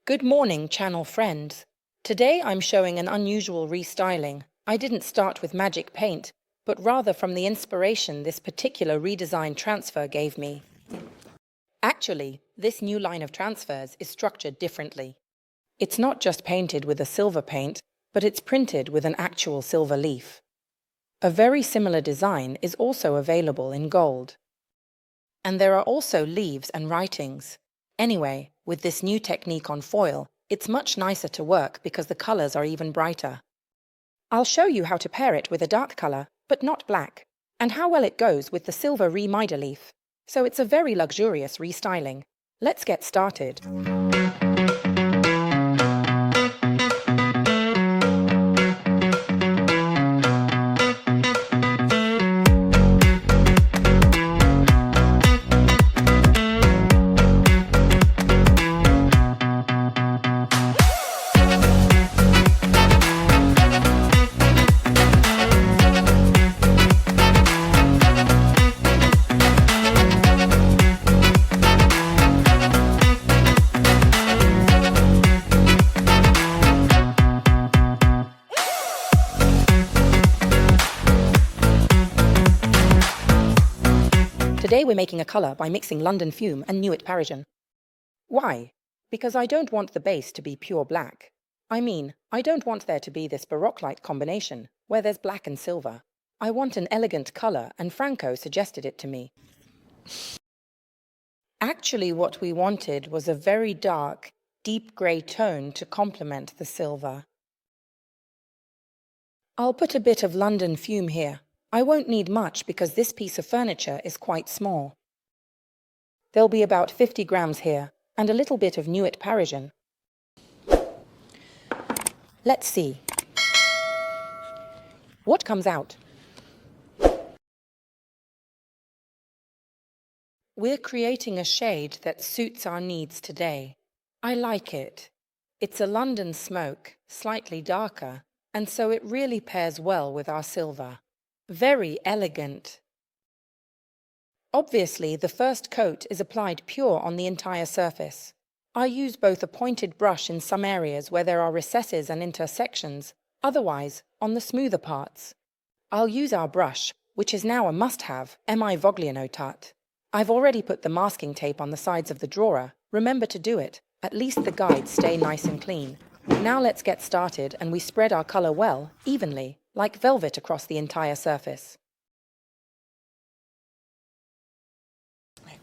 Good morning, channel friends. Today I'm showing an unusual restyling. I didn't start with MagicPaint, but rather from the inspiration this particular redesign transfer gave me. Actually, this new line of transfers is structured differently. It's not just painted with a silver paint, but it's printed with an actual silver leaf. A very similar design is also available in gold. And there are also leaves and writings. Anyway, with this new technique on foil, it's much nicer to work because the colors are even brighter. I'll show you how to pair it with a dark color, but not black, and how well it goes with the silver Re Mida leaf. So it's a very luxurious restyling. Let's get started. Today we're making a colour by mixing London Fume and Nuit Parisienne. Why? Because I don't want the base to be pure black. I mean, I don't want there to be this Baroque light combination, where there's black and silver. I want an elegant colour, and Franco suggested it to me. Actually, what we wanted was a very dark, deep grey tone to complement the silver. I'll put a bit of London Fume here. I won't need much because this piece of furniture is quite small. There'll be about 50 grams here, and a little bit of Nuit Parisienne. Let's see. What comes out? We're creating a shade that suits our needs today. I like it. It's a London smoke, slightly darker, and so it really pairs well with our silver. Very elegant. Obviously, the first coat is applied pure on the entire surface. I use both a pointed brush in some areas where there are recesses and intersections, otherwise on the smoother parts. I'll use our brush, which is now a must-have, Mi Vogliano Tut. I've already put the masking tape on the sides of the drawer. Remember to do it. At least the guides stay nice and clean. Now let's get started and we spread our colour well, evenly, like velvet across the entire surface.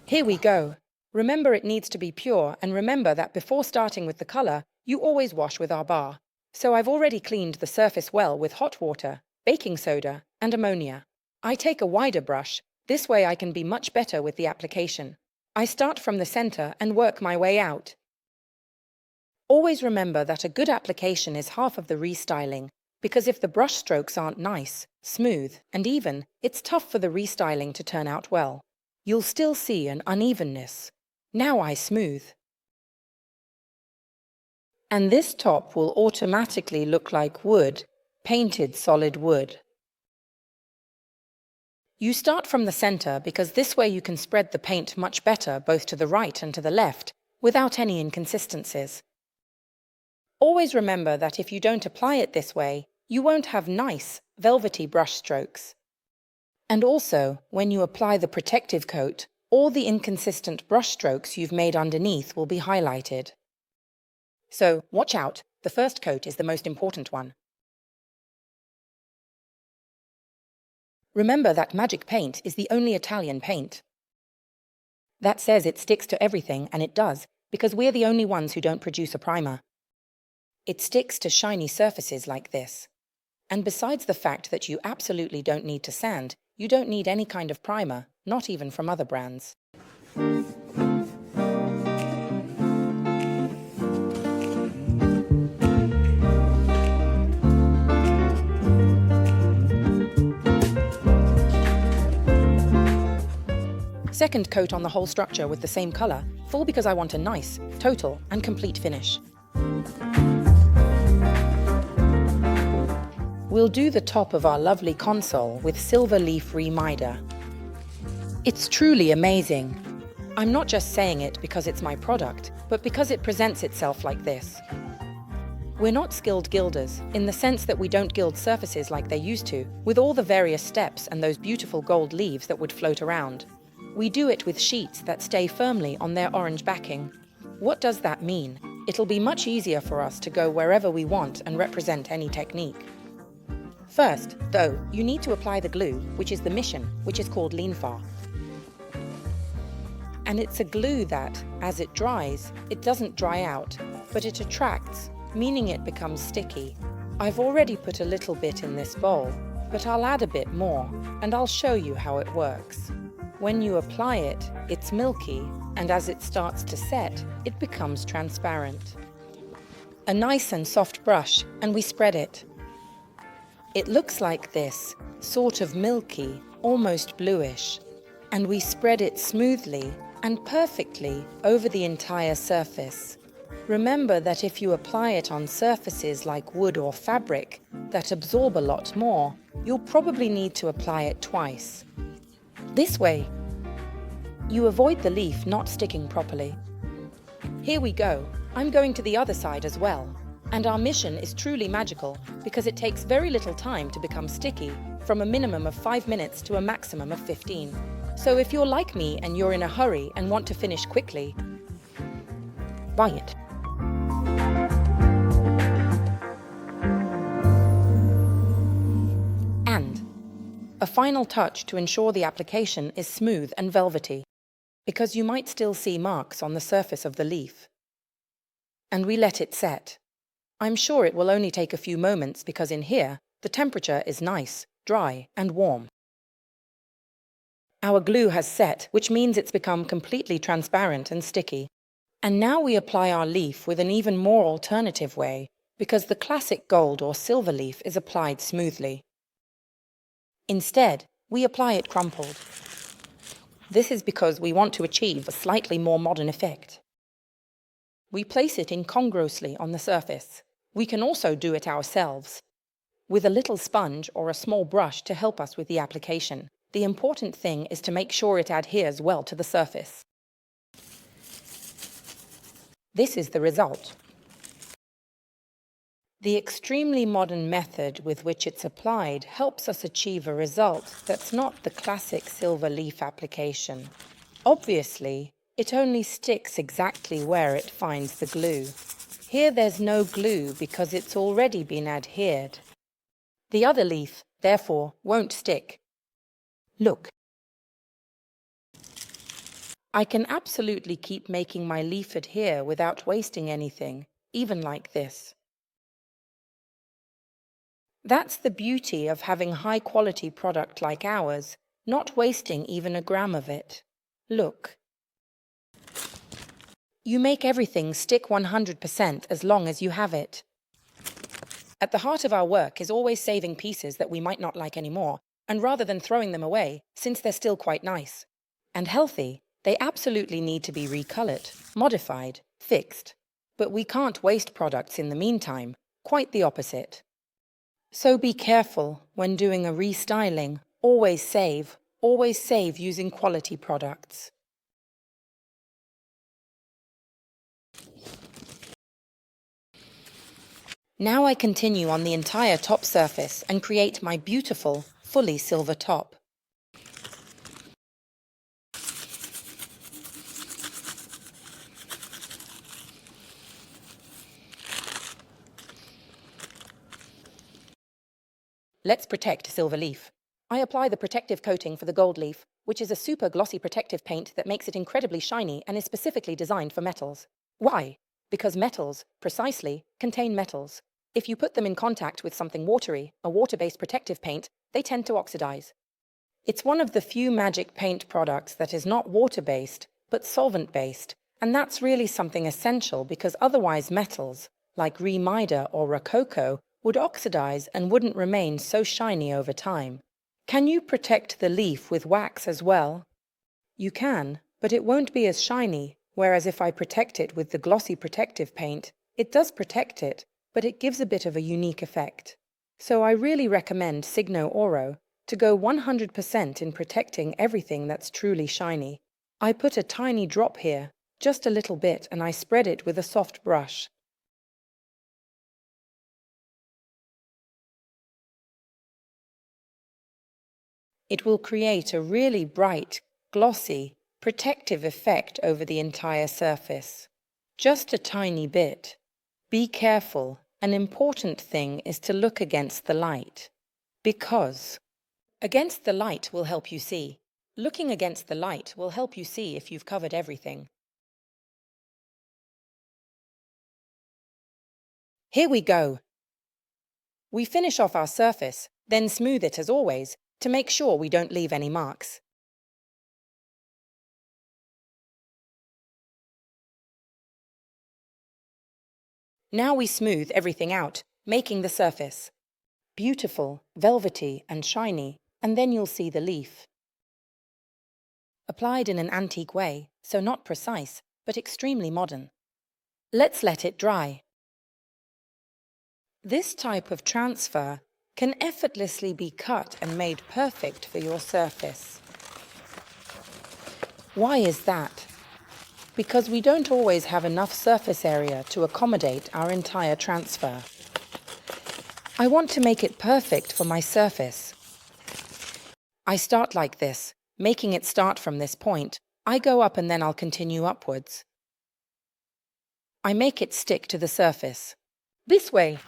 Here we go. Remember it needs to be pure, and remember that before starting with the colour, you always wash with our bar. So I've already cleaned the surface well with hot water, baking soda, and ammonia. I take a wider brush, this way I can be much better with the application. I start from the centre and work my way out. Always remember that a good application is half of the restyling, because if the brush strokes aren't nice, smooth, and even, it's tough for the restyling to turn out well. You'll still see an unevenness. Now I smooth. And this top will automatically look like wood, painted solid wood. You start from the center because this way you can spread the paint much better both to the right and to the left, without any inconsistencies. Always remember that if you don't apply it this way, you won't have nice, velvety brush strokes. And also, when you apply the protective coat, all the inconsistent brush strokes you've made underneath will be highlighted. So, watch out, the first coat is the most important one. Remember that MagicPaint is the only Italian paint. That says it sticks to everything, and it does, because we're the only ones who don't produce a primer. It sticks to shiny surfaces like this. And besides the fact that you absolutely don't need to sand, you don't need any kind of primer, not even from other brands. Second coat on the whole structure with the same colour, full because I want a nice, total and complete finish. We'll do the top of our lovely console with Silver Leaf Re Mida. It's truly amazing. I'm not just saying it because it's my product, but because it presents itself like this. We're not skilled gilders, in the sense that we don't gild surfaces like they used to, with all the various steps and those beautiful gold leaves that would float around. We do it with sheets that stay firmly on their orange backing. What does that mean? It'll be much easier for us to go wherever we want and represent any technique. First, though, you need to apply the glue, which is the mission, which is called Linfa. And it's a glue that, as it dries, it doesn't dry out, but it attracts, meaning it becomes sticky. I've already put a little bit in this bowl, but I'll add a bit more, and I'll show you how it works. When you apply it, it's milky, and as it starts to set, it becomes transparent. A nice and soft brush, and we spread it. It looks like this, sort of milky, almost bluish, and we spread it smoothly and perfectly over the entire surface. Remember that if you apply it on surfaces like wood or fabric that absorb a lot more, you'll probably need to apply it twice. This way, you avoid the leaf not sticking properly. Here we go. I'm going to the other side as well. And our mission is truly magical because it takes very little time to become sticky, from a minimum of 5 minutes to a maximum of 15. So if you're like me and you're in a hurry and want to finish quickly, buy it. And a final touch to ensure the application is smooth and velvety, because you might still see marks on the surface of the leaf. And we let it set. I'm sure it will only take a few moments because in here, the temperature is nice, dry, and warm. Our glue has set, which means it's become completely transparent and sticky. And now we apply our leaf with an even more alternative way, because the classic gold or silver leaf is applied smoothly. Instead, we apply it crumpled. This is because we want to achieve a slightly more modern effect. We place it incongruously on the surface. We can also do it ourselves, with a little sponge or a small brush to help us with the application. The important thing is to make sure it adheres well to the surface. This is the result. The extremely modern method with which it's applied helps us achieve a result that's not the classic silver leaf application. Obviously, it only sticks exactly where it finds the glue. Here there's no glue because it's already been adhered. The other leaf, therefore, won't stick. Look. I can absolutely keep making my leaf adhere without wasting anything, even like this. That's the beauty of having high-quality product like ours, not wasting even a gram of it. Look. You make everything stick 100% as long as you have it. At the heart of our work is always saving pieces that we might not like anymore, and rather than throwing them away, since they're still quite nice and healthy, they absolutely need to be recolored, modified, fixed. But we can't waste products in the meantime, quite the opposite. So be careful when doing a restyling. Always save using quality products. Now I continue on the entire top surface and create my beautiful, fully silver top. Let's protect silver leaf. I apply the protective coating for the gold leaf, which is a super glossy protective paint that makes it incredibly shiny and is specifically designed for metals. Why? Because metals, precisely, contain metals. If you put them in contact with something watery, a water-based protective paint, they tend to oxidize. It's one of the few magic paint products that is not water-based, but solvent-based, and that's really something essential because otherwise metals, like Re Mida or Rococo, would oxidize and wouldn't remain so shiny over time. Can you protect the leaf with wax as well? You can, but it won't be as shiny, whereas if I protect it with the glossy protective paint, it does protect it, but it gives a bit of a unique effect. So I really recommend Cigno Oro to go 100% in protecting everything that's truly shiny. I put a tiny drop here, just a little bit, and I spread it with a soft brush. It will create a really bright, glossy, protective effect over the entire surface. Just a tiny bit. Be careful. An important thing is to look against the light. Because against the light will help you see. Looking against the light will help you see if you've covered everything. Here we go. We finish off our surface, then smooth it as always, to make sure we don't leave any marks. Now we smooth everything out, making the surface beautiful, velvety and shiny, and then you'll see the leaf. Applied in an antique way, so not precise, but extremely modern. Let's let it dry. This type of transfer can effortlessly be cut and made perfect for your surface. Why is that? Because we don't always have enough surface area to accommodate our entire transfer. I want to make it perfect for my surface. I start like this, making it start from this point. I go up and then I'll continue upwards. I make it stick to the surface. This way.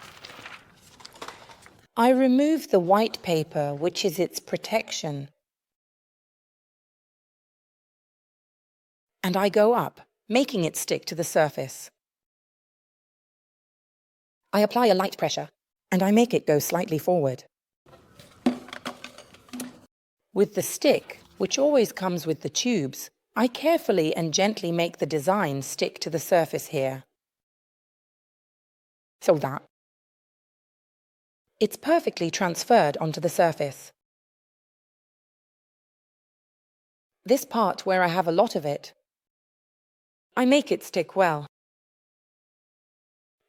I remove the white paper, which is its protection. And I go up, making it stick to the surface. I apply a light pressure, and I make it go slightly forward. With the stick, which always comes with the tubes, I carefully and gently make the design stick to the surface here. So that it's perfectly transferred onto the surface. This part where I have a lot of it, I make it stick well.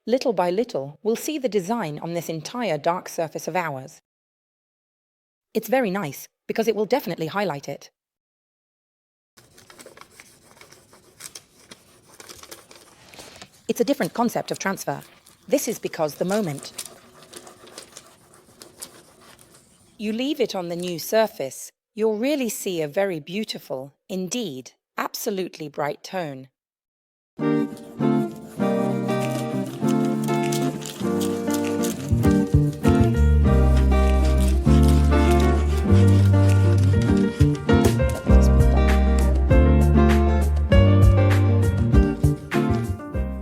Little by little, we'll see the design on this entire dark surface of ours. It's very nice, because it will definitely highlight it. It's a different concept of transfer. This is because the moment you leave it on the new surface, you'll really see a very beautiful, indeed, absolutely bright tone.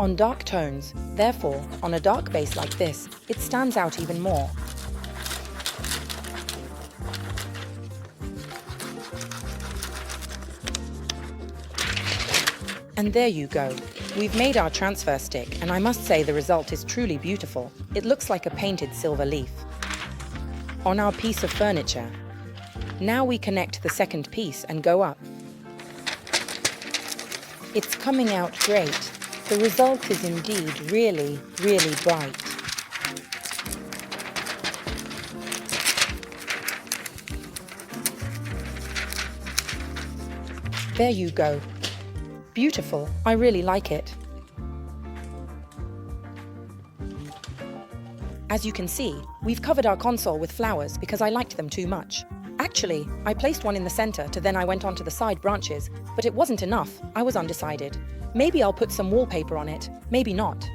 On dark tones, therefore, on a dark base like this, it stands out even more. And there you go. We've made our transfer stick, and I must say the result is truly beautiful. It looks like a painted silver leaf on our piece of furniture. Now we connect the second piece and go up. It's coming out great. The result is indeed really, really bright. There you go. Beautiful. I really like it. As you can see, we've covered our console with flowers because I liked them too much. Actually, I placed one in the center to then I went on to the side branches, but it wasn't enough. I was undecided. Maybe I'll put some wallpaper on it, maybe not.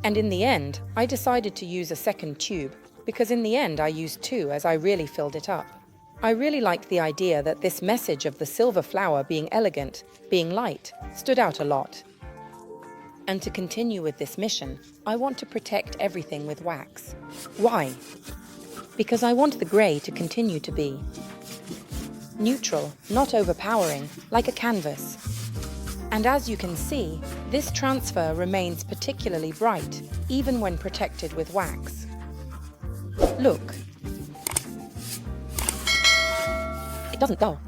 And in the end, I decided to use a second tube, because in the end I used two as I really filled it up. I really liked the idea that this message of the silver flower being elegant, being light, stood out a lot. And to continue with this mission, I want to protect everything with wax. Why? Because I want the grey to continue to be neutral, not overpowering, like a canvas. And as you can see, this transfer remains particularly bright, even when protected with wax. Look. It doesn't dull.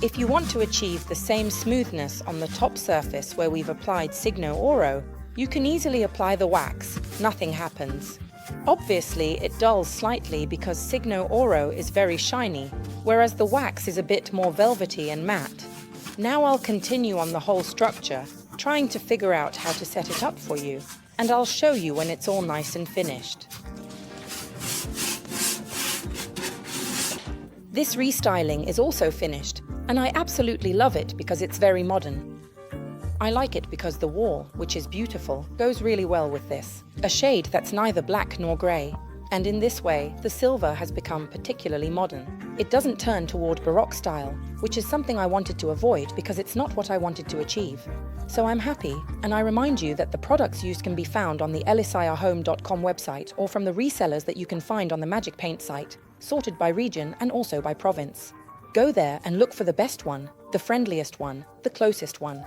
If you want to achieve the same smoothness on the top surface where we've applied Cigno Oro, you can easily apply the wax. Nothing happens. Obviously, it dulls slightly because Cigno Oro is very shiny, whereas the wax is a bit more velvety and matte. Now I'll continue on the whole structure, trying to figure out how to set it up for you, and I'll show you when it's all nice and finished. This restyling is also finished, and I absolutely love it because it's very modern. I like it because the wall, which is beautiful, goes really well with this. A shade that's neither black nor grey. And in this way, the silver has become particularly modern. It doesn't turn toward Baroque style, which is something I wanted to avoid because it's not what I wanted to achieve. So I'm happy, and I remind you that the products used can be found on the elisayahome.com website or from the resellers that you can find on the MagicPaint site, sorted by region and also by province. Go there and look for the best one, the friendliest one, the closest one.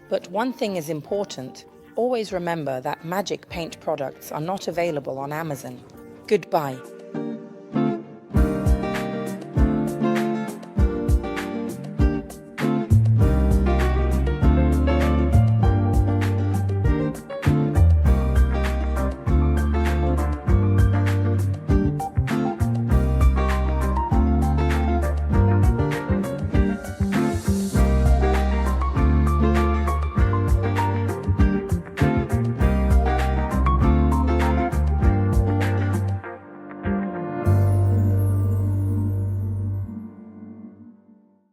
But one thing is important. Always remember that MagicPaint products are not available on Amazon. Goodbye.